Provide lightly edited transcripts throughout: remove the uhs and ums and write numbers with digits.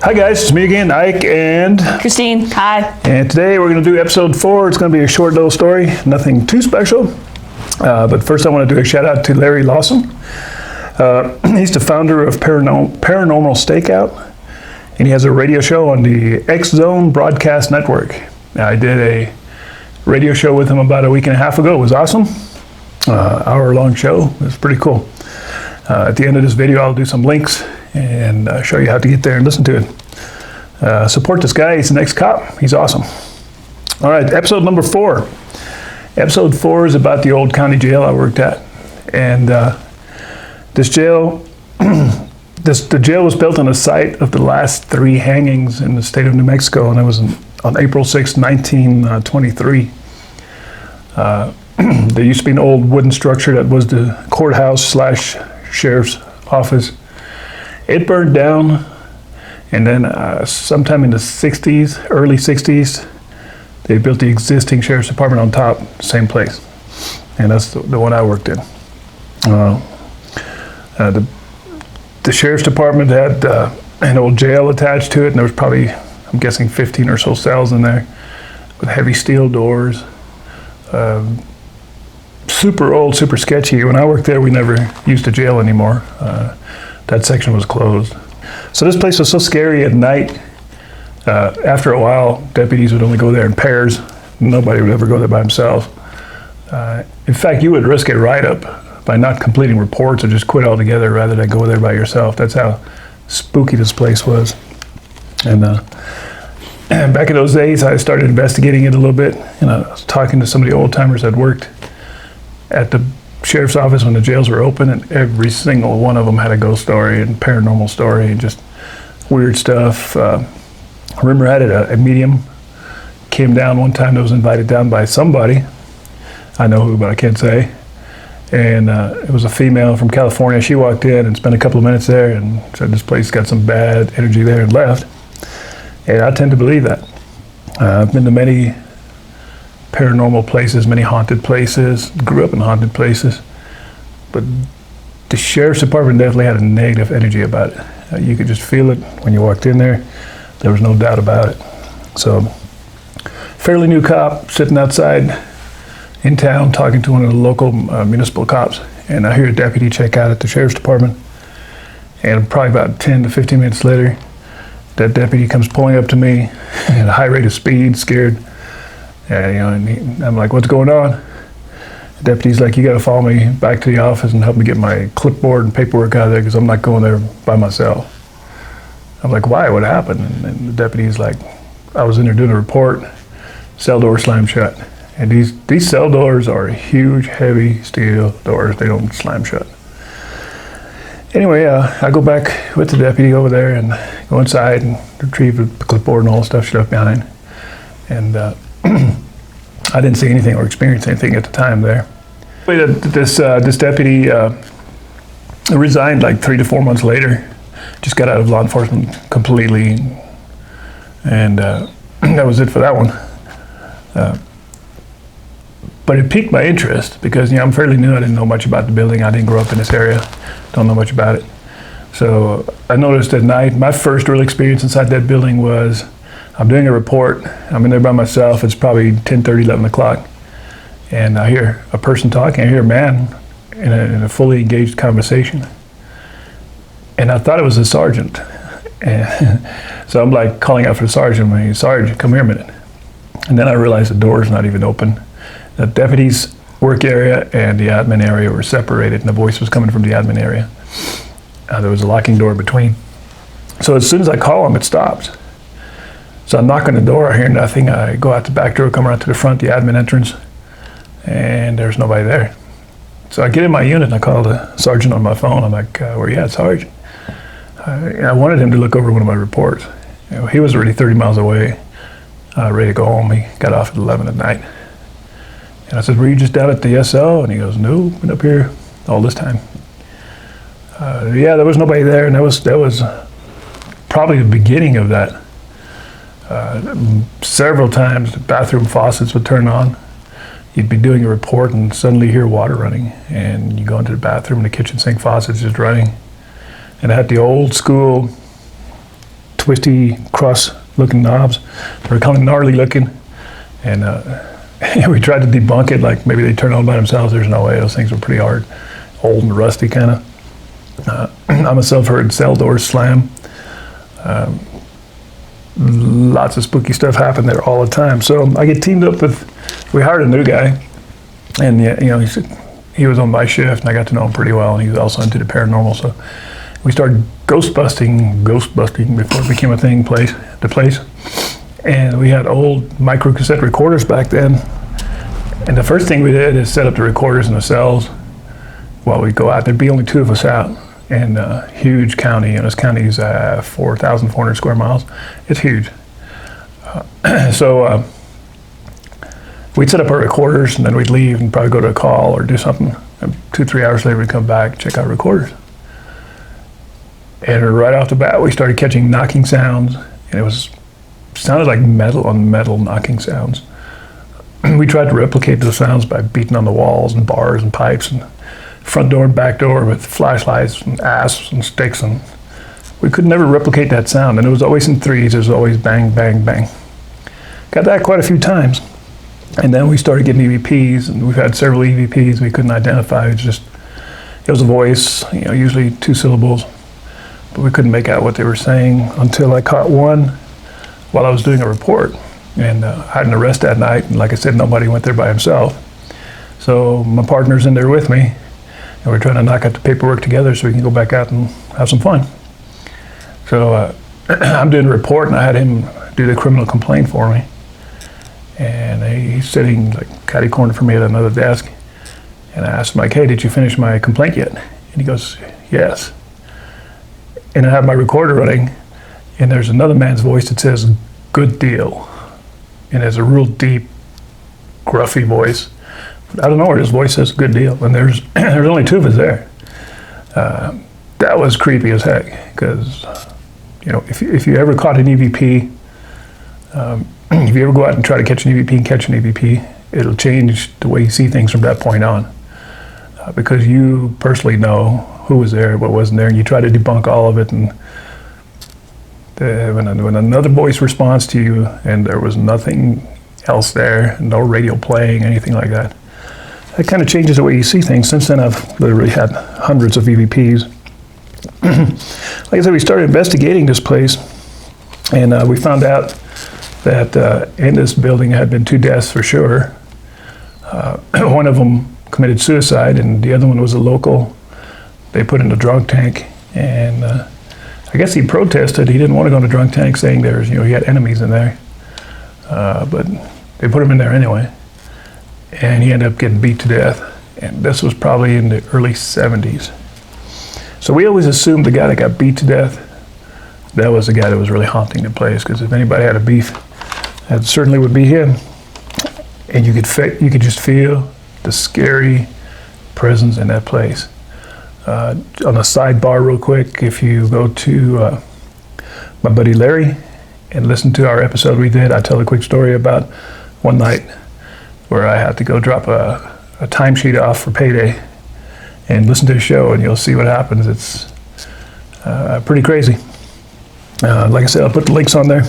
Hi guys, it's me again, Ike and Christine. Hi. And today we're going to do episode 4. It's going to be a short little story, nothing too special. But first I want to do a shout out to Larry Lawson. He's the founder of Paranormal Stakeout, and he has a radio show on the X Zone Broadcast Network. I did a radio show with him about a week and a half ago. It was awesome. Hour-long show. It was pretty cool. At the end of this video, I'll do some links and show you how to get there and listen to it. Support this guy. He's an ex-cop. He's awesome. All right, episode number 4. Episode 4 is about the old county jail I worked at. And this jail, the jail was built on the site of the last 3 hangings in the state of New Mexico, and it was on April 6, 1923. There used to be an old wooden structure that was the courthouse / sheriff's office. It burned down, and then sometime in the 60s, early 60s, they built the existing sheriff's department on top, same place. And that's the one I worked in. The sheriff's department had an old jail attached to it, and there was probably, I'm guessing, 15 or so cells in there with heavy steel doors. Super old, super sketchy. When I worked there, we never used a jail anymore. That section was closed. So this place was so scary at night. After a while, deputies would only go there in pairs. Nobody would ever go there by himself. In fact, you would risk a write-up by not completing reports or just quit altogether rather than go there by yourself. That's how spooky this place was. And back in those days, I started investigating it a little bit. And I was talking to some of the old-timers that worked at the sheriff's office when the jails were open, and every single one of them had a ghost story and paranormal story and just weird stuff. I remember I had a medium came down one time that was invited down by somebody. I know who, but I can't say. And it was a female from California. She walked in and spent a couple of minutes there and said this place got some bad energy there and left. And I tend to believe that. I've been to many paranormal places, many haunted places, grew up in haunted places, but the sheriff's department definitely had a negative energy about it. You could just feel it when you walked in there. There was no doubt about it. So, fairly new cop sitting outside in town talking to one of the local municipal cops, and I hear a deputy check out at the sheriff's department, and probably about 10 to 15 minutes later, that deputy comes pulling up to me at a high rate of speed, scared. And I'm like, what's going on? The deputy's like, you got to follow me back to the office and help me get my clipboard and paperwork out of there because I'm not going there by myself. I'm like, why? What happened? And the deputy's like, I was in there doing a report, cell door slammed shut. And these cell doors are huge, heavy steel doors. They don't slam shut. Anyway, I go back with the deputy over there and go inside and retrieve the clipboard and all the stuff she left behind. And I didn't see anything or experience anything at the time there. This deputy resigned like 3 to 4 months later. Just got out of law enforcement completely, and that was it for that one. But it piqued my interest because I'm fairly new. I didn't know much about the building. I didn't grow up in this area. Don't know much about it. So I noticed at night, my first real experience inside that building was I'm doing a report. I'm in there by myself. It's probably 10:30, 11 o'clock. And I hear a person talking. I hear a man in a fully engaged conversation. And I thought it was a sergeant. And so I'm like calling out for the sergeant. I'm like, Sergeant, come here a minute. And then I realized the door's not even open. The deputy's work area and the admin area were separated, and the voice was coming from the admin area. There was a locking door between. So as soon as I call him, it stops. So I knock on the door, I hear nothing. I go out the back door, come around to the front, the admin entrance, and there's nobody there. So I get in my unit and I call the sergeant on my phone. I'm like, where you at, Sarge? I wanted him to look over one of my reports. He was already 30 miles away, ready to go home. He got off at 11 at night. And I said, were you just down at the SL? And he goes, no, been up here all this time. Yeah, there was nobody there, and that was probably the beginning of that. Several times the bathroom faucets would turn on. You'd be doing a report and suddenly hear water running, and you go into the bathroom and the kitchen sink faucet's just running. And I had the old school twisty, cross-looking knobs. They were kind of gnarly looking, and we tried to debunk it, like maybe they turn on by themselves. There's no way. Those things were pretty hard, old and rusty kind of. I myself heard cell doors slam. Lots of spooky stuff happened there all the time. So I get teamed up with, we hired a new guy, and he was on my shift, and I got to know him pretty well, and he was also into the paranormal. So we started ghostbusting before it became a thing, the place. And we had old micro cassette recorders back then. And the first thing we did is set up the recorders in the cells while we go out. There'd be only 2 of us out. In a huge county, and this county is 4,400 square miles. It's huge. So we'd set up our recorders, and then we'd leave and probably go to a call or do something. And 2-3 hours later, we'd come back, check out recorders. And right off the bat, we started catching knocking sounds, and it sounded like metal on metal knocking sounds. We tried to replicate those sounds by beating on the walls and bars and pipes and front door and back door with flashlights and asps and sticks, and we could never replicate that sound. And it was always in threes. It was always bang, bang, bang. Got that quite a few times. And then we started getting EVPs, and we've had several EVPs we couldn't identify. It was a voice, usually 2 syllables, but we couldn't make out what they were saying until I caught one while I was doing a report. And I had an arrest that night, and like I said, nobody went there by himself. So my partner's in there with me, and we're trying to knock out the paperwork together so we can go back out and have some fun. So I'm doing a report, and I had him do the criminal complaint for me. And he's sitting like catty corner from me at another desk. And I asked him, like, hey, did you finish my complaint yet? And he goes, yes. And I have my recorder running, and there's another man's voice that says, good deal. And it's a real deep, gruffy voice. I don't know where his voice says good deal, and there's only 2 of us there. That was creepy as heck, because if you ever caught an EVP, if you ever go out and try to catch an EVP and catch an EVP, it'll change the way you see things from that point on, because you personally know who was there, what wasn't there, and you try to debunk all of it. And when another voice responds to you and there was nothing else there, no radio playing, anything like that, that kind of changes the way you see things. Since then, I've literally had hundreds of EVPs. Like I said, we started investigating this place, and we found out that in this building had been 2 deaths for sure. One of them committed suicide, and the other one was a local. They put in a drunk tank, and I guess he protested. He didn't want to go in a drunk tank, saying he had enemies in there. But they put him in there anyway. And he ended up getting beat to death. And this was probably in the early 70s. So we always assumed the guy that got beat to death, that was the guy that was really haunting the place. Because if anybody had a beef, that certainly would be him. And you could just feel the scary presence in that place. On a sidebar real quick, if you go to my buddy Larry and listen to our episode we did, I tell a quick story about one night where I had to go drop a timesheet off for payday, and listen to the show and you'll see what happens. It's pretty crazy. Like I said, I'll put the links on there.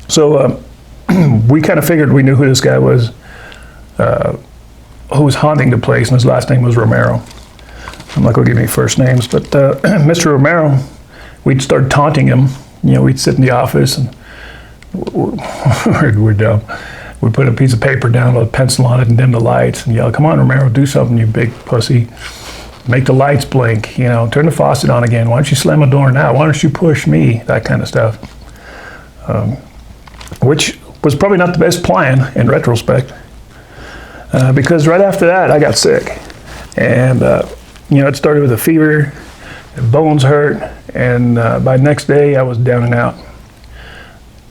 So we kind of figured we knew who this guy was, who was haunting the place, and his last name was Romero. I'm not going to give any first names, but Mr. Romero, we'd start taunting him. We'd sit in the office, and we're dumb. We'd put a piece of paper down with a pencil on it and dim the lights and yell, come on, Romero, do something, you big pussy. Make the lights blink, turn the faucet on again. Why don't you slam a door now? Why don't you push me? That kind of stuff. Which was probably not the best plan in retrospect. Because right after that, I got sick. And, it started with a fever, the bones hurt, and by the next day, I was down and out.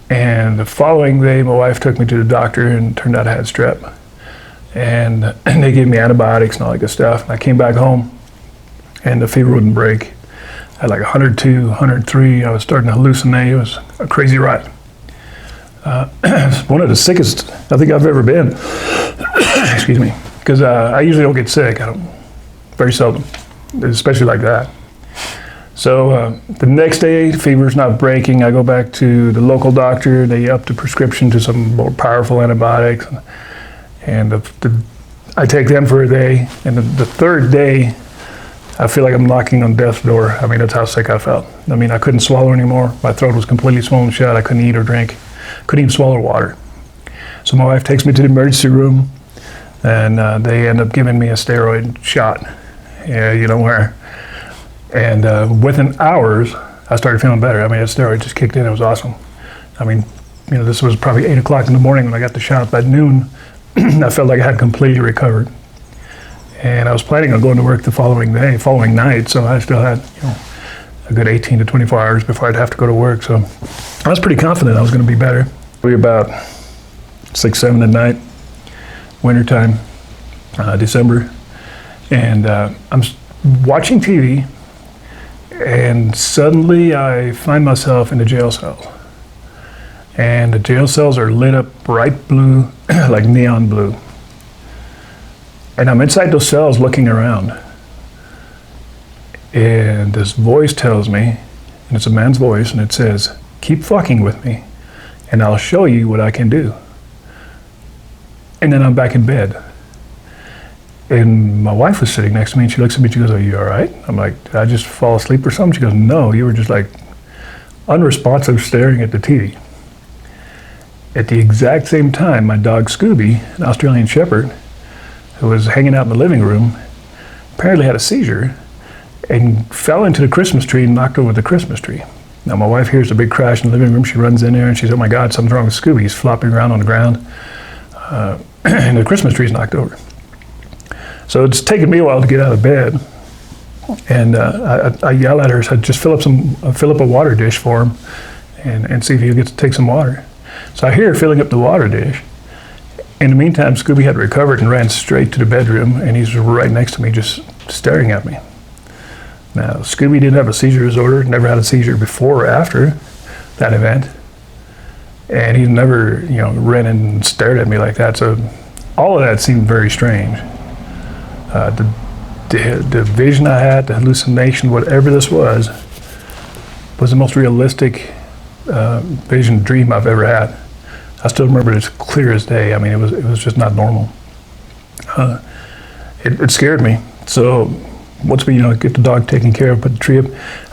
And the following day, my wife took me to the doctor, and it turned out I had strep. And they gave me antibiotics and all that good stuff. And I came back home, and the fever wouldn't break. I had like 102, 103. I was starting to hallucinate. It was a crazy ride. One of the sickest I think I've ever been. Excuse me. Because I usually don't get sick. Very seldom, especially like that. So the next day, fever's not breaking. I go back to the local doctor. They up the prescription to some more powerful antibiotics. And I take them for a day. And the third day, I feel like I'm knocking on death's door. I mean, that's how sick I felt. I mean, I couldn't swallow anymore. My throat was completely swollen shut. I couldn't eat or drink. Couldn't even swallow water. So my wife takes me to the emergency room, and they end up giving me a steroid shot. Yeah, you know where. And within hours, I started feeling better. I mean, that steroid just kicked in. It was awesome. I mean, you know, this was probably 8 o'clock in the morning when I got the shot. By noon, I felt like I had completely recovered. And I was planning on going to work the following night, so I still had, you know, a good 18 to 24 hours before I'd have to go to work. So I was pretty confident I was going to be better. We were about 6, 7 at night, wintertime, December. And I'm watching TV, and suddenly I find myself in a jail cell. And the jail cells are lit up bright blue, like neon blue. And I'm inside those cells looking around. And this voice tells me, and it's a man's voice, and it says, "Keep fucking with me, and I'll show you what I can do." And then I'm back in bed. And my wife was sitting next to me, and she looks at me, she goes, "Are you all right?" I'm like, "Did I just fall asleep or something?" She goes, "No, you were just like unresponsive staring at the TV." At the exact same time, my dog Scooby, an Australian Shepherd, who was hanging out in the living room, apparently had a seizure and fell into the Christmas tree and knocked over the Christmas tree. Now my wife hears a big crash in the living room. She runs in there and she says, "Oh my God, something's wrong with Scooby. He's flopping around on the ground. And the Christmas tree's knocked over." So it's taken me a while to get out of bed. And I yell at her, said, "Just fill up a water dish for him and see if he'll get to take some water." So I hear her filling up the water dish. In the meantime, Scooby had recovered and ran straight to the bedroom, and he's right next to me just staring at me. Now, Scooby didn't have a seizure disorder, never had a seizure before or after that event. And he never, you know, ran and stared at me like that. So all of that seemed very strange. The vision I had, the hallucination, whatever this was the most realistic vision dream I've ever had. I still remember it as clear as day. I mean, it was just not normal. It scared me. So once we, you know, get the dog taken care of, put the tree up,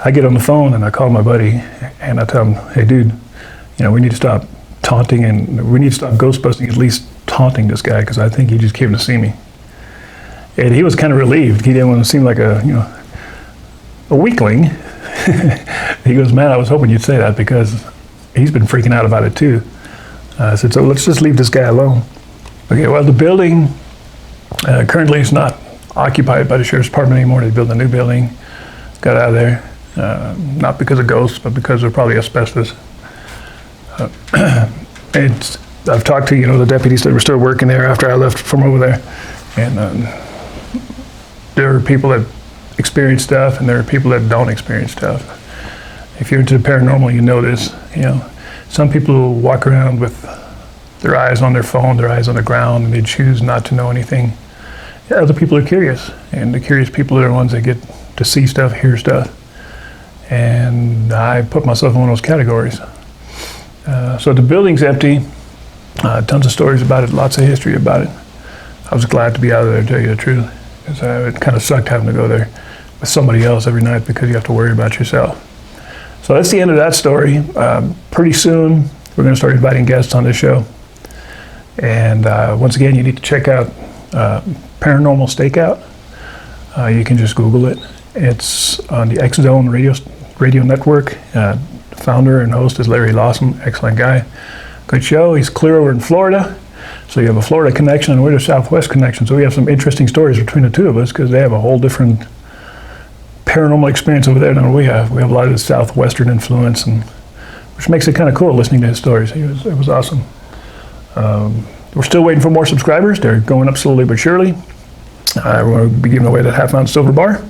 I get on the phone and I call my buddy and I tell him, "Hey dude, you know, we need to stop taunting and we need to stop ghostbusting, at least taunting this guy, because I think he just came to see me." And he was kind of relieved. He didn't want to seem like a weakling. He goes, "Man, I was hoping you'd say that because he's been freaking out about it too." I said, "So let's just leave this guy alone." Okay, well, the building currently is not occupied by the sheriff's department anymore. They built a new building, got out of there, not because of ghosts, but because of probably asbestos. I've talked to, you know, the deputies that were still working there after I left from over there, and there are people that experience stuff, and there are people that don't experience stuff. If you're into the paranormal, you know this. You know, some people will walk around with their eyes on their phone, their eyes on the ground, and they choose not to know anything. Other people are curious, and the curious people are the ones that get to see stuff, hear stuff. And I put myself in one of those categories. So the building's empty, tons of stories about it, lots of history about it. I was glad to be out of there, to tell you the truth, because it kind of sucked having to go there with somebody else every night because you have to worry about yourself. So that's the end of that story. Pretty soon, we're going to start inviting guests on this show. And once again, you need to check out Paranormal Stakeout. You can just Google it. It's on the X Zone radio network. Founder and host is Larry Lawson, excellent guy. Good show. He's clear over in Florida. So you have a Florida connection and we're the Southwest connection. So we have some interesting stories between the two of us because they have a whole different paranormal experience over there than we have. We have a lot of the Southwestern influence, and which makes it kind of cool listening to his stories. It was awesome. We're still waiting for more subscribers. They're going up slowly but surely. We're going to be giving away that half-ounce silver bar.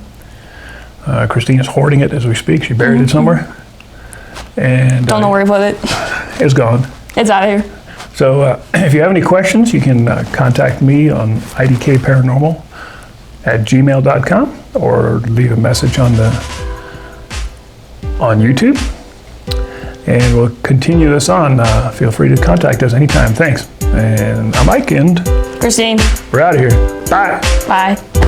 Christina's hoarding it as we speak. She buried it somewhere. And don't know where to put it. It's gone. It's out of here. So if you have any questions, you can contact me on idkparanormal@gmail.com or leave a message on the on YouTube. And we'll continue this on. Feel free to contact us anytime. Thanks. And I'm Mike, and Christine. we're out of here. Bye. Bye.